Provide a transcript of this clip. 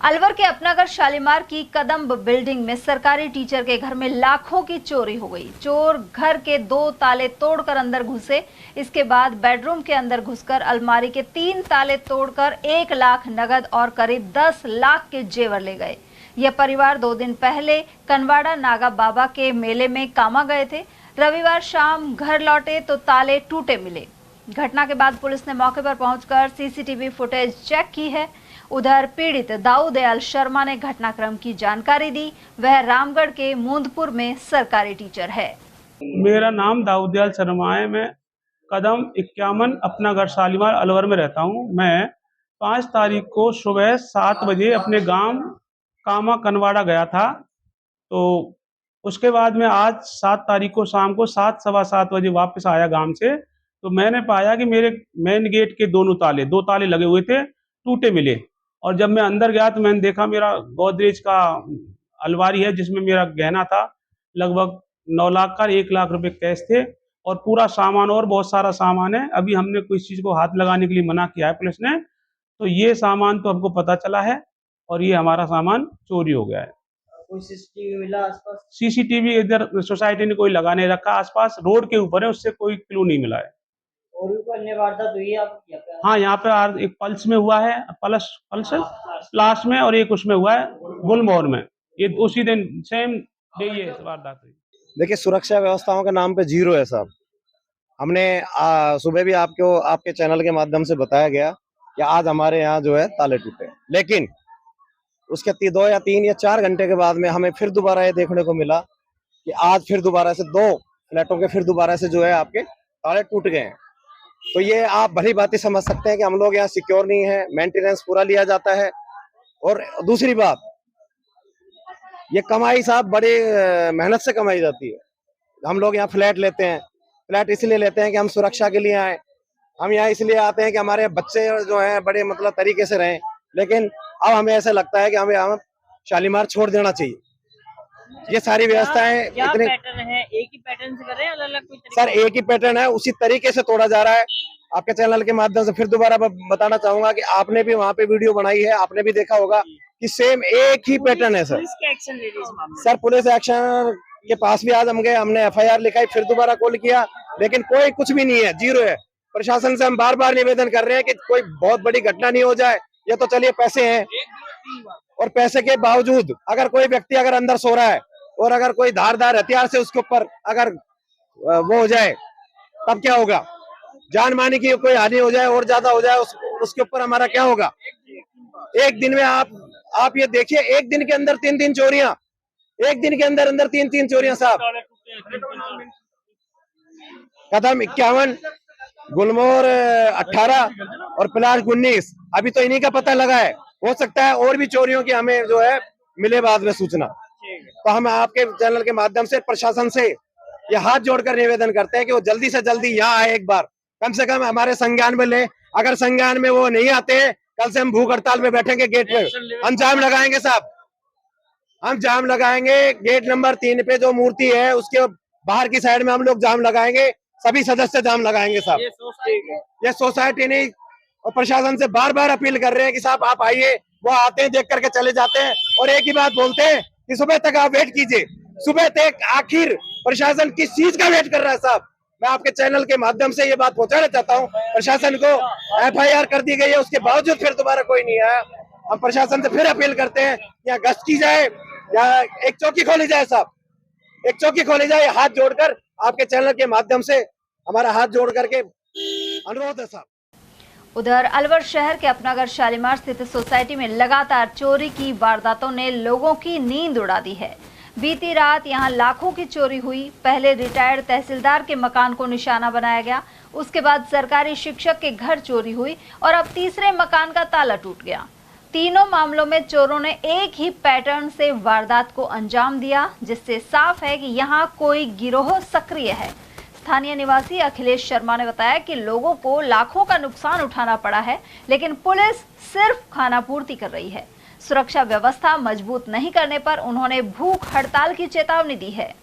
अलवर के अपनागर शालीमार की कदम्ब बिल्डिंग में सरकारी टीचर के घर में लाखों की चोरी हो गई। चोर घर के 2 ताले तोड़कर अंदर घुसे। इसके बाद बेडरूम के अंदर घुसकर अलमारी के 3 ताले तोड़कर 1 लाख नगद और करीब 10 लाख के जेवर ले गए। यह परिवार 2 दिन पहले कनवाड़ा नागा बाबा के मेले में कामा गए थे। रविवार शाम घर लौटे तो ताले टूटे मिले। घटना के बाद पुलिस ने मौके पर पहुंचकर सीसीटीवी फुटेज चेक की है। उधर पीड़ित दाऊदयाल शर्मा ने घटनाक्रम की जानकारी दी। वह रामगढ़ के मूंदपुर में सरकारी टीचर है। मेरा नाम दाऊदयाल शर्मा है। मैं कदम 51 अपना घर शालीमार अलवर में रहता हूँ। मैं 5 तारीख को सुबह 7 बजे अपने गांव कामा कनवाड़ा गया था। तो उसके बाद में आज 7 तारीख को शाम को 7 सवा 7 बजे वापस आया गांव से। तो मैंने पाया कि मेरे मेन गेट के दोनों ताले 2 ताले लगे हुए थे, टूटे मिले। और जब मैं अंदर गया तो मैंने देखा मेरा गोदरेज का अलमारी है जिसमें मेरा गहना था, लगभग 9 लाख का 1 लाख रुपए कैश थे और पूरा सामान और बहुत सारा सामान है। अभी हमने कोई चीज को हाथ लगाने के लिए मना किया है पुलिस ने। तो ये सामान तो हमको पता चला है और ये हमारा सामान चोरी हो गया है। कोई सीसीटीवी मिला आसपास? सीसीटीवी इधर सोसाइटी ने कोई लगा नहीं रखा, आसपास रोड के ऊपर है, उससे कोई क्लू नहीं मिला है। और भी कोई अन्य वारदात हुई है आप हाँ, यहाँ पे एक पल्स में हुआ है, पल्स लास्ट में, और एक उसमें हुआ है गुलमोहर में। ये उसी दिन सेम डे ये वारदात हुई। देखिए, सुरक्षा व्यवस्थाओं के नाम पे जीरो है साहब। हमने सुबह भी आपके चैनल के माध्यम से बताया गया कि आज हमारे यहाँ जो है ताले टूटे, लेकिन उसके 2 या 3 या 4 घंटे के बाद में हमें फिर दोबारा ये देखने को मिला कि आज फिर दोबारा से 2 फ्लैटों के फिर दोबारा से जो है आपके ताले टूट गए हैं। तो ये आप भली बात ही समझ सकते हैं कि हम लोग यहाँ सिक्योर नहीं है, मेंटेनेंस पूरा लिया जाता है। और दूसरी बात, ये कमाई साहब बड़ी मेहनत से कमाई जाती है। हम लोग यहाँ फ्लैट लेते हैं, फ्लैट इसलिए लेते हैं कि हम सुरक्षा के लिए आए। हम यहाँ इसलिए आते हैं कि हमारे बच्चे जो हैं बड़े मतलब तरीके से रहें। लेकिन अब हमें ऐसा लगता है कि हमें यहाँ शालीमार छोड़ देना चाहिए। ये सारी व्यवस्थाएं इतनी पैटर्न है, एक ही पैटर्न से कर रहे हैं अलग-अलग कोई सर एक ही पैटर्न है, उसी तरीके से तोड़ा जा रहा है। आपके चैनल के माध्यम से फिर दोबारा बताना चाहूंगा कि आपने भी वहाँ पे वीडियो बनाई है, आपने भी देखा होगा कि सेम एक ही पैटर्न है सर। पुलिस के एक्शन ले रही है इस मामले में? सर पुलिस एक्शन के पास भी आज हम गए, हमने FIR लिखाई, फिर दोबारा कॉल किया, लेकिन कोई कुछ भी नहीं है, जीरो है। प्रशासन से हम बार बार निवेदन कर रहे हैं कि कोई बहुत बड़ी घटना नहीं हो जाए। ये तो चलिए पैसे हैं, और पैसे के बावजूद अगर कोई व्यक्ति अगर अंदर सो रहा है और अगर कोई धारदार हथियार से उसके ऊपर अगर वो हो जाए तब क्या होगा? जान मानी की कोई हानि हो जाए और ज्यादा हो जाए, उसके ऊपर हमारा क्या होगा? एक दिन में आप ये देखिए, एक दिन के अंदर 3 चोरियां, एक दिन के अंदर 3 चोरियां साहब। कदम 51, गुलमोहर 18 और प्लाट 19, अभी तो इन्हीं का पता लगा है। हो सकता है और भी चोरियों की हमें जो है मिले बाद में सूचना। तो हम आपके चैनल के माध्यम से प्रशासन से ये हाथ जोड़कर निवेदन करते हैं कि वो जल्दी से जल्दी यहाँ आए, एक बार कम से कम हमारे संज्ञान में ले। अगर संज्ञान में वो नहीं आते, कल से हम भूख हड़ताल में बैठेंगे, गेट पे हम जाम लगाएंगे साहब। हम जाम लगाएंगे गेट नंबर 3 पे जो मूर्ति है उसके बाहर की साइड में हम लोग जाम लगाएंगे, सभी सदस्य जाम लगाएंगे साहब। ये सोसाइटी नहीं, और प्रशासन से बार बार अपील कर रहे हैं कि साहब आप आइए। वो आते हैं, देख करके चले जाते हैं और एक ही बात बोलते हैं कि सुबह तक आप वेट कीजिए। सुबह तक आखिर प्रशासन किस चीज का वेट कर रहा है साहब? मैं आपके चैनल के माध्यम से ये बात पहुंचाना चाहता हूं। प्रशासन को FIR कर दी गई है, उसके बावजूद फिर दोबारा कोई नहीं आया। हम प्रशासन से फिर अपील करते हैं, या गश्त की जाए या एक चौकी खोली जाए साहब, एक चौकी खोली जाए। हाथ जोड़कर आपके चैनल के माध्यम से हमारा हाथ जोड़ करके अनुरोध है साहब। उधर अलवर शहर के अपनागर शालीमार स्थित सोसाइटी में लगातार चोरी की वारदातों ने लोगों की नींद उड़ा दी है। बीती रात यहां लाखों की चोरी हुई। पहले रिटायर्ड तहसीलदार के मकान को निशाना बनाया गया, उसके बाद सरकारी शिक्षक के घर चोरी हुई और अब तीसरे मकान का ताला टूट गया। तीनों मामलों में चोरों ने एक ही पैटर्न से वारदात को अंजाम दिया, जिससे साफ है कि यहां कोई गिरोह सक्रिय है। स्थानीय निवासी अखिलेश शर्मा ने बताया कि लोगों को लाखों का नुकसान उठाना पड़ा है, लेकिन पुलिस सिर्फ खानापूर्ति कर रही है। सुरक्षा व्यवस्था मजबूत नहीं करने पर उन्होंने भूख हड़ताल की चेतावनी दी है।